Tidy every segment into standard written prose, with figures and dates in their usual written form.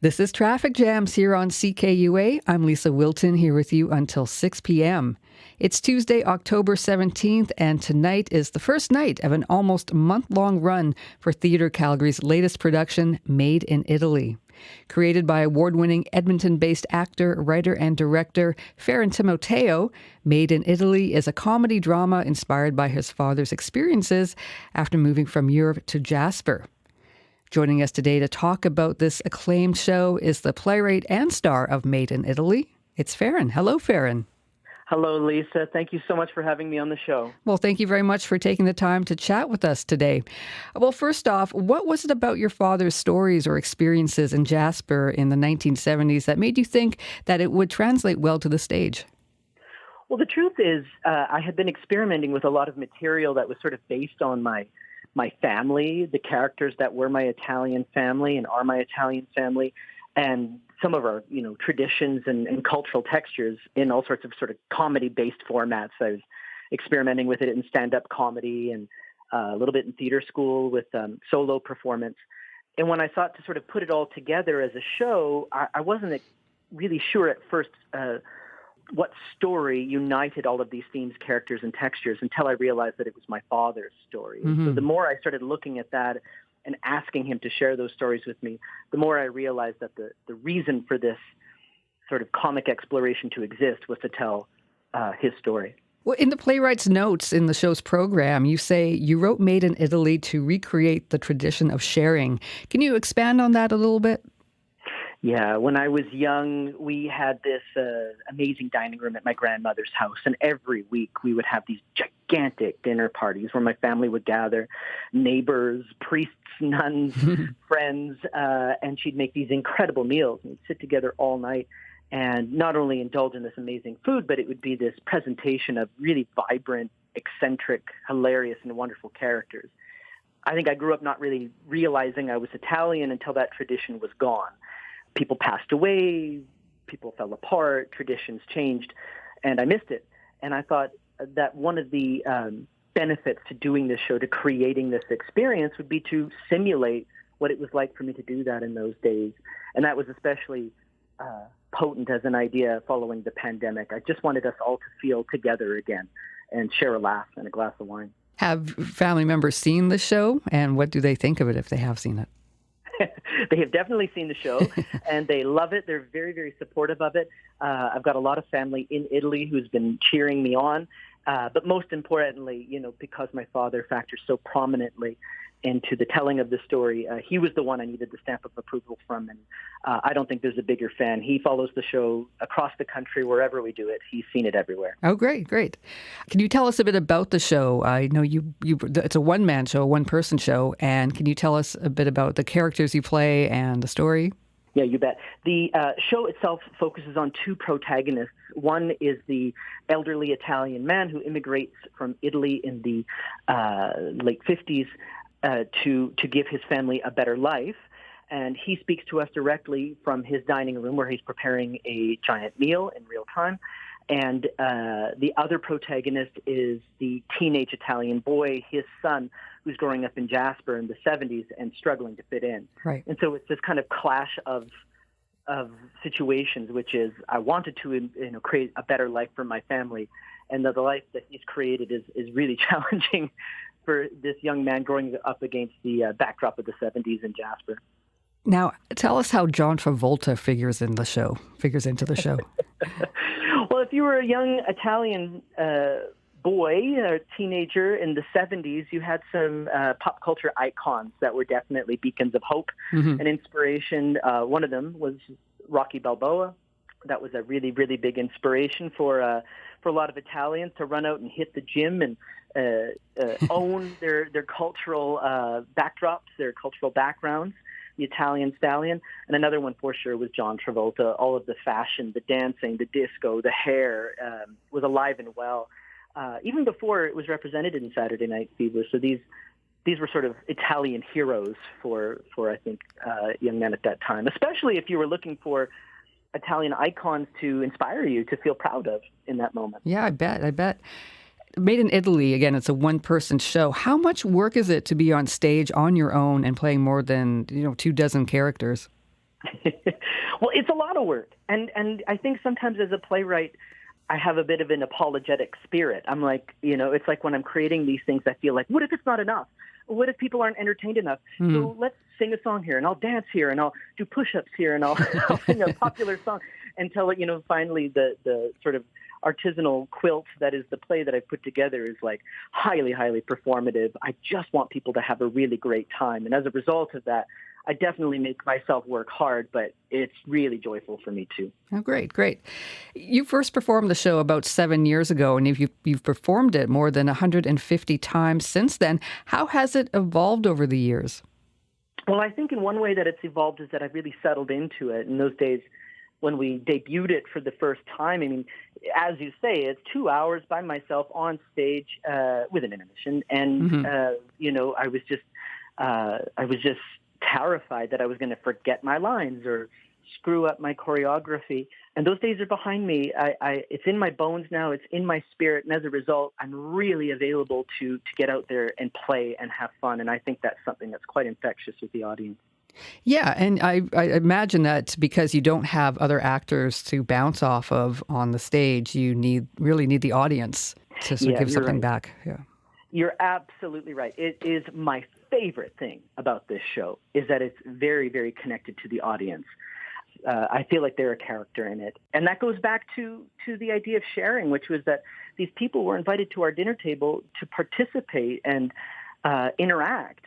This is Traffic Jams here on CKUA. I'm Lisa Wilton here with you until 6 p.m. It's Tuesday, October 17th, and tonight is the first night of an almost month-long run for Theatre Calgary's latest production, Made in Italy. Created by award-winning Edmonton-based actor, writer, and director Farren Timoteo, Made in Italy is a comedy drama inspired by his father's experiences after moving from Europe to Jasper. Joining us today to talk about this acclaimed show is the playwright and star of Made in Italy. It's Farren. Hello, Farren. Hello, Lisa. Thank you so much for having me on the show. Well, thank you very much for taking the time to chat with us today. Well, first off, what was it about your father's stories or experiences in Jasper in the 1970s that made you think that it would translate well to the stage? Well, the truth is, I had been experimenting with a lot of material that was sort of based on my family, the characters that were my Italian family and are my Italian family, and some of our, traditions and cultural textures in all sorts of sort of comedy-based formats. I was experimenting with it in stand-up comedy and a little bit in theater school with solo performance. And when I thought to sort of put it all together as a show, I wasn't really sure at first what story united all of these themes, characters, and textures until I realized that it was my father's story. Mm-hmm. So the more I started looking at that and asking him to share those stories with me, the more I realized that the reason for this sort of comic exploration to exist was to tell his story. Well, in the playwright's notes in the show's program, you say you wrote Made in Italy to recreate the tradition of sharing. Can you expand on that a little bit? Yeah, when I was young, we had this amazing dining room at my grandmother's house, and every week we would have these gigantic dinner parties where my family would gather, neighbors, priests, nuns, friends, and she'd make these incredible meals, and we'd sit together all night and not only indulge in this amazing food, but it would be this presentation of really vibrant, eccentric, hilarious, and wonderful characters. I think I grew up not really realizing I was Italian until that tradition was gone. People passed away, people fell apart, traditions changed, and I missed it. And I thought that one of the benefits to doing this show, to creating this experience, would be to simulate what it was like for me to do that in those days. And that was especially potent as an idea following the pandemic. I just wanted us all to feel together again and share a laugh and a glass of wine. Have family members seen the show, and what do they think of it if they have seen it? They have definitely seen the show, and they love it. They're very, very supportive of it. I've got a lot of family in Italy who's been cheering me on. But most importantly, because my father factors so prominently into the telling of the story, he was the one I needed the stamp of approval from. And I don't think there's a bigger fan. He follows the show across the country, wherever we do it. He's seen it everywhere. Oh, great. Can you tell us a bit about the show? I know it's a one-man show, a one-person show. And can you tell us a bit about the characters you play and the story? Yeah, you bet. The show itself focuses on two protagonists. One is the elderly Italian man who immigrates from Italy in the late 50s to give his family a better life. And he speaks to us directly from his dining room where he's preparing a giant meal in real time. And the other protagonist is the teenage Italian boy, his son, who's growing up in Jasper in the 70s and struggling to fit in. Right. And so it's this kind of clash of situations, which is I wanted to create a better life for my family, and the life that he's created is really challenging for this young man growing up against the backdrop of the 70s in Jasper. Now, tell us how John Travolta figures into the show. Well, if you were a young Italian boy or teenager in the 70s, you had some pop culture icons that were definitely beacons of hope and inspiration. One of them was Rocky Balboa. That was a really, really big inspiration for a lot of Italians to run out and hit the gym and own their cultural backdrops, their cultural backgrounds, the Italian stallion. And another one for sure was John Travolta. All of the fashion, the dancing, the disco, the hair was alive and well, even before it was represented in Saturday Night Fever. So these were sort of Italian heroes for I think, young men at that time, especially if you were looking for Italian icons to inspire you to feel proud of in that moment. Yeah, I bet. Made in Italy, again, it's a one-person show. How much work is it to be on stage on your own and playing more than 24 characters? Well, it's a lot of work. And I think sometimes as a playwright, I have a bit of an apologetic spirit. I'm like, it's like when I'm creating these things, I feel like, what if it's not enough? What if people aren't entertained enough? So let's sing a song here, and I'll dance here, and I'll do push-ups here, and I'll sing a popular song until, finally the sort of artisanal quilt that is the play that I put together is like highly, highly performative. I just want people to have a really great time. And as a result of that, I definitely make myself work hard, but it's really joyful for me too. Oh, great, great. You first performed the show about 7 years ago, and you've performed it more than 150 times since then. How has it evolved over the years? Well, I think in one way that it's evolved is that I've really settled into it. In those days, when we debuted it for the first time, I mean, as you say, it's 2 hours by myself on stage with an intermission, and I was just terrified that I was going to forget my lines or screw up my choreography. And those days are behind me. It's in my bones now. It's in my spirit. And as a result, I'm really available to get out there and play and have fun. And I think that's something that's quite infectious with the audience. Yeah, and I imagine that because you don't have other actors to bounce off of on the stage, you really need the audience to sort of give something back. Yeah. You're absolutely right. It is my favorite thing about this show is that it's very, very connected to the audience. I feel like they're a character in it. And that goes back to the idea of sharing, which was that these people were invited to our dinner table to participate and interact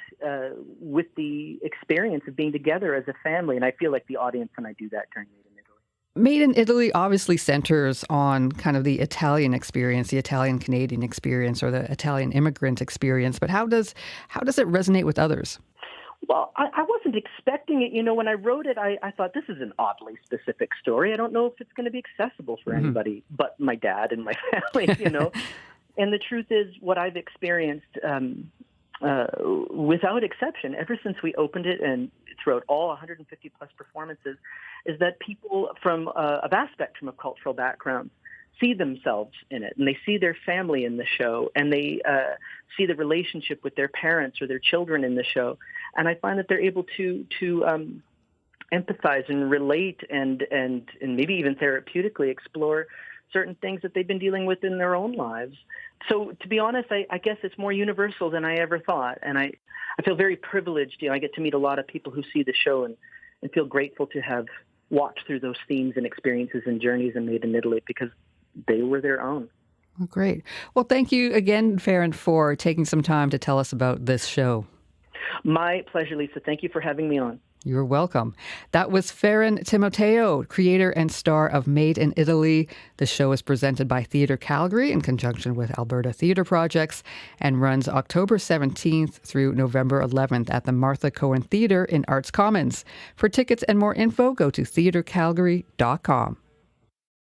with the experience of being together as a family. And I feel like the audience and I do that during Made in Italy. Made in Italy obviously centers on kind of the Italian experience, the Italian-Canadian experience, or the Italian immigrant experience. But how does it resonate with others? Well, I wasn't expecting it. When I wrote it, I thought this is an oddly specific story. I don't know if it's going to be accessible for anybody but my dad and my family, And the truth is what I've experienced without exception, ever since we opened it and throughout all 150 plus performances, is that people from a vast spectrum of cultural backgrounds see themselves in it, and they see their family in the show, and they see the relationship with their parents or their children in the show. And I find that they're able to empathize and relate and maybe even therapeutically explore certain things that they've been dealing with in their own lives. So to be honest, I guess it's more universal than I ever thought. And I feel very privileged. I get to meet a lot of people who see the show and feel grateful to have walked through those themes and experiences and journeys and Made in Italy because they were their own. Oh, great. Well, thank you again, Farren, for taking some time to tell us about this show. My pleasure, Lisa. Thank you for having me on. You're welcome. That was Farren Timoteo, creator and star of Made in Italy. The show is presented by Theatre Calgary in conjunction with Alberta Theatre Projects and runs October 17th through November 11th at the Martha Cohen Theatre in Arts Commons. For tickets and more info, go to theatrecalgary.com.